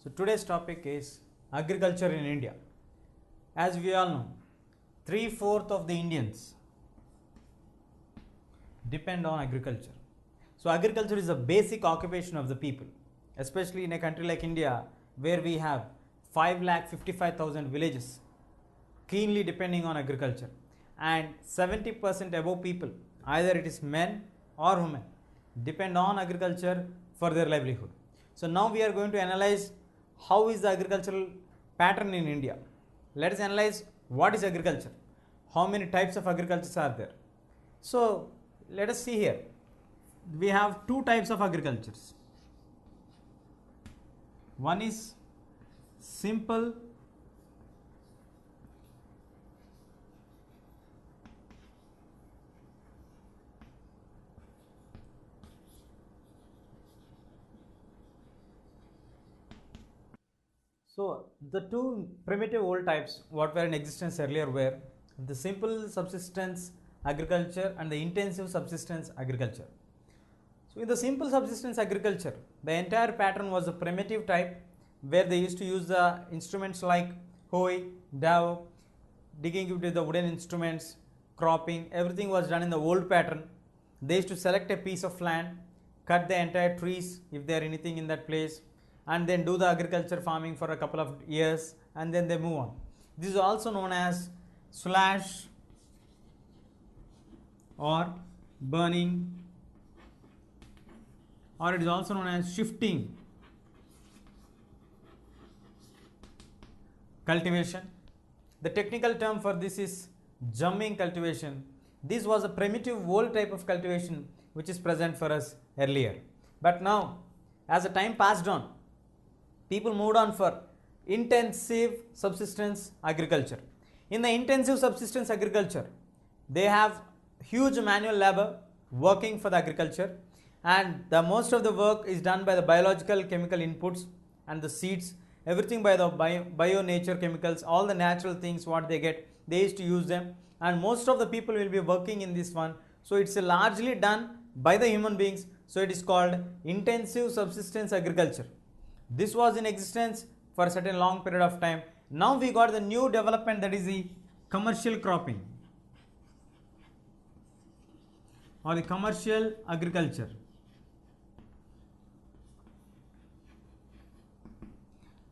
So today's topic is agriculture in India. As we all know, 3/4 of the Indians depend on agriculture. So agriculture is a basic occupation of the people, especially in a country like India where we have 5,55,000 villages keenly depending on agriculture, and 70% above people, either it is men or women, depend on agriculture for their livelihood. So now we are going to analyze how is the agricultural pattern in India. Let us analyze what is agriculture, how many types of agricultures are there. So let us see here. We have two types of agricultures. One is simple So the two primitive old types what were in existence earlier were the simple subsistence agriculture and the intensive subsistence agriculture. So in the simple subsistence agriculture, the entire pattern was a primitive type where they used to use the instruments like hoe, dove, digging it with the wooden instruments, cropping, everything was done in the old pattern. They used to select a piece of land, cut the entire trees if there anything in that place, and then do the agriculture farming for a couple of years, and then they move on. This is also known as slash or burning, or it is also known as shifting cultivation. The technical term for this is jumming cultivation. This was a primitive old type of cultivation which is present for us earlier. But now, as the time passed on, people moved on for intensive subsistence agriculture. In the intensive subsistence agriculture, they have huge manual labor working for the agriculture, and the most of the work is done by the biological chemical inputs and the seeds, everything by the bio nature chemicals, all the natural things what they get, they used to use them, and most of the people will be working in this one. So it's largely done by the human beings. So it is called intensive subsistence agriculture. This was in existence for a certain long period of time. Now we got the new development, that is the commercial cropping or the commercial agriculture.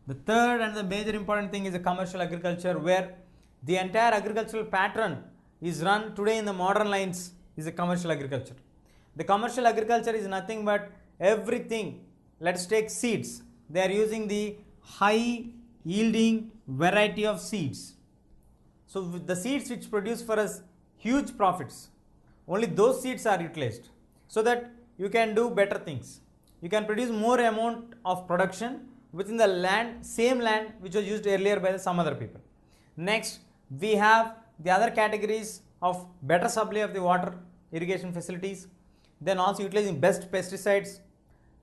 The third and the major important thing is the commercial agriculture, where the entire agricultural pattern is run today in the modern lines is the commercial agriculture. The commercial agriculture is nothing but everything. Let's take seeds. They are using the high yielding variety of seeds. So the seeds which produce for us huge profits, only those seeds are utilized so that you can do better things. You can produce more amount of production within the land, same land which was used earlier by some other people. Next, we have the other categories of better supply of the water, irrigation facilities, then also utilizing best pesticides.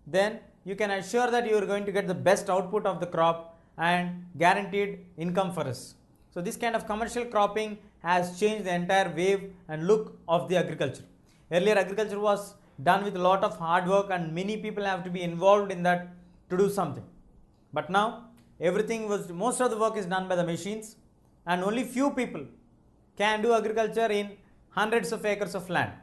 Then you can assure that you are going to get the best output of the crop and guaranteed income for us. So this kind of commercial cropping has changed the entire wave and look of the agriculture. Earlier agriculture was done with a lot of hard work and many people have to be involved in that to do something. But now most of the work is done by the machines, and only few people can do agriculture in hundreds of acres of land.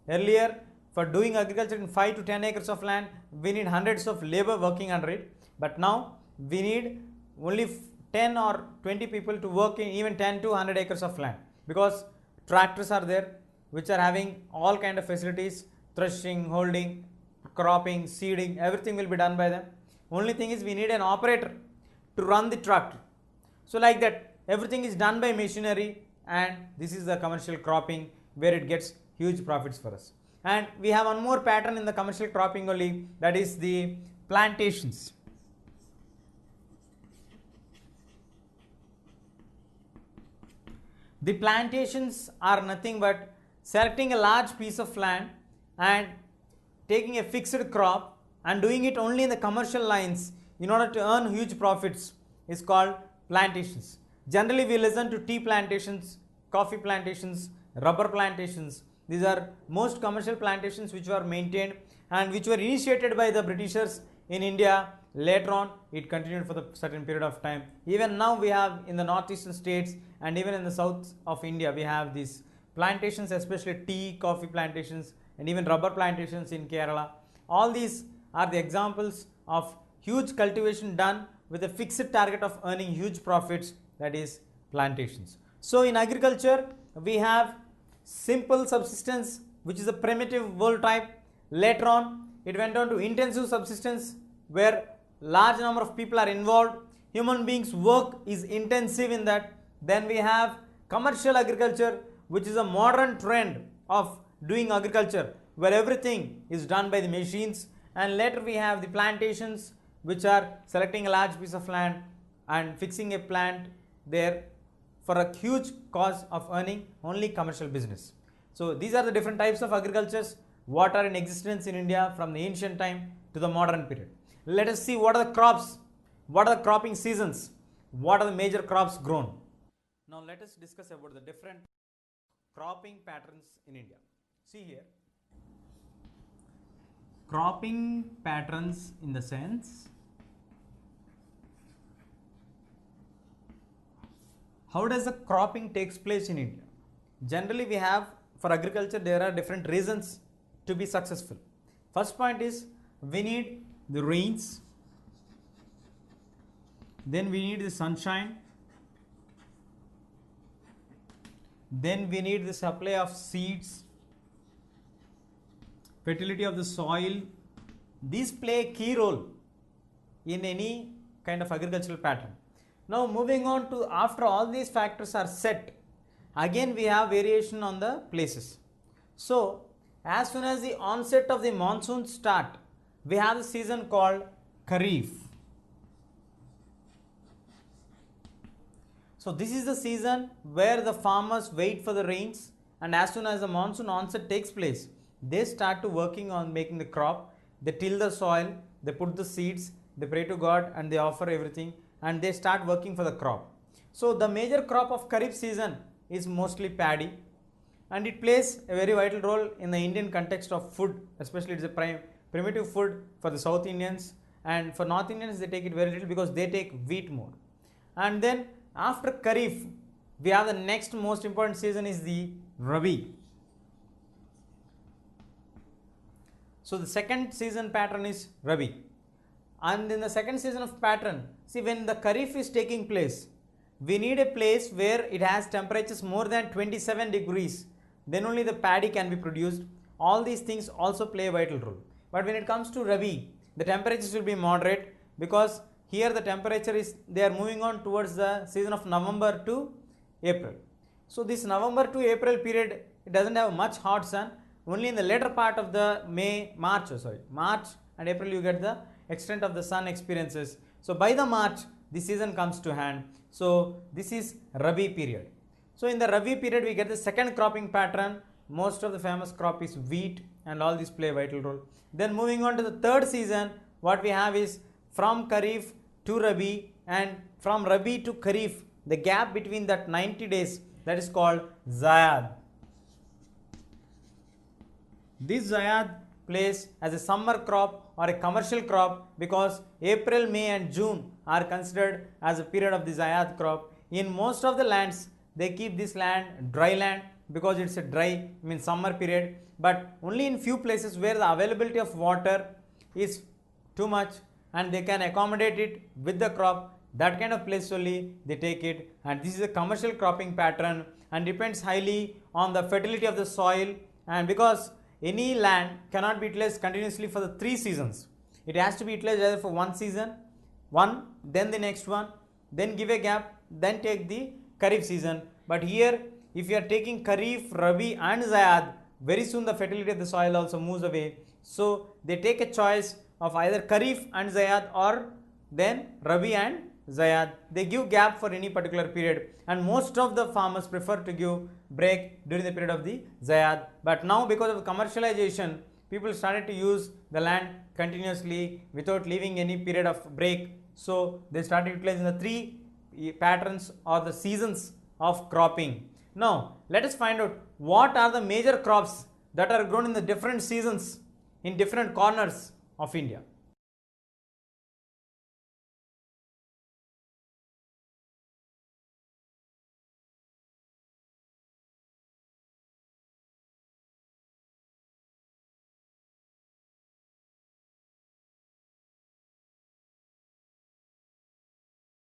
Earlier, for doing agriculture in 5 to 10 acres of land, we need hundreds of labor working under it. But now we need only 10 or 20 people to work in even 10 to 100 acres of land, because tractors are there which are having all kind of facilities, threshing, holding, cropping, seeding, everything will be done by them. Only thing is we need an operator to run the tractor. So like that, everything is done by machinery, and this is the commercial cropping where it gets huge profits for us. And we have one more pattern in the commercial cropping only, that is the plantations. The plantations are nothing but selecting a large piece of land and taking a fixed crop and doing it only in the commercial lines in order to earn huge profits is called plantations. Generally we listen to tea plantations, coffee plantations, rubber plantations. These are most commercial plantations which were maintained and which were initiated by the Britishers in India Later on, it continued for the certain period of time. Even now, we have in the northeastern states and even in the south of India, we have these plantations, especially tea, coffee plantations, and even rubber plantations in Kerala. All these are the examples of huge cultivation done with a fixed target of earning huge profits, that is plantations. So in agriculture, we have simple subsistence, which is a primitive world type. Later on, it went on to intensive subsistence, where large number of people are involved. Human beings work is intensive in that. Then we have commercial agriculture, which is a modern trend of doing agriculture, where everything is done by the machines. And later we have the plantations, which are selecting a large piece of land and fixing a plant there for a huge cause of earning only commercial business. So these are the different types of agricultures what are in existence in India from the ancient time to the modern period. Let us see what are the crops, what are the cropping seasons, what are the major crops grown. Now let us discuss about the different cropping patterns in India. See here, cropping patterns in the sense, how does the cropping takes place in India? Generally we have, for agriculture there are different reasons to be successful. First point is we need the rains, then we need the sunshine, then we need the supply of seeds, fertility of the soil. These play a key role in any kind of agricultural pattern. Now moving on to, after all these factors are set, again we have variation on the places. So as soon as the onset of the monsoon start, we have the season called Kharif. So this is the season where the farmers wait for the rains, and as soon as the monsoon onset takes place, they start to working on making the crop. They till the soil, they put the seeds, they pray to God and they offer everything, and they start working for the crop. So the major crop of Kharif season is mostly paddy, and it plays a very vital role in the Indian context of food, especially it's a primitive food for the South Indians, and for North Indians they take it very little because they take wheat more. And then after Kharif, we have the next most important season is the Rabi. So the second season pattern is Rabi. And in the second season of pattern, see, when the Kharif is taking place, we need a place where it has temperatures more than 27 degrees. Then only the paddy can be produced. All these things also play a vital role. But when it comes to Rabi, the temperatures will be moderate, because here the temperature is, they are moving on towards the season of November to April. So this November to April period, it doesn't have much hot sun. Only in the later part of the March and April you get the extent of the sun experiences. So by the March, the season comes to hand. So this is Rabi period. So in the Rabi period, we get the second cropping pattern. Most of the famous crop is wheat, and all these play a vital role. Then moving on to the third season, what we have is from Kharif to Rabi, and from Rabi to Kharif, the gap between that 90 days, that is called Zayad. This Zayad plays as a summer crop or a commercial crop, because April, May and June are considered as a period of the Zayad crop. In most of the lands, they keep this land dry land because it's a dry, means summer period, but only in few places where the availability of water is too much and they can accommodate it with the crop, that kind of place only they take it. And this is a commercial cropping pattern and depends highly on the fertility of the soil, and because any land cannot be utilized continuously for the 3 seasons. It has to be utilized either for one season, then the next one, then give a gap, then take the Kharif season. But here, if you are taking Kharif, Rabi and Zayad, very soon the fertility of the soil also moves away. So they take a choice of either Kharif and Zayad or then Rabi and Zayad. They give gap for any particular period, and most of the farmers prefer to give break during the period of the Zayad. But now because of commercialization, people started to use the land continuously without leaving any period of break. So they started utilizing the 3 patterns or the seasons of cropping. Now let us find out what are the major crops that are grown in the different seasons in different corners of India.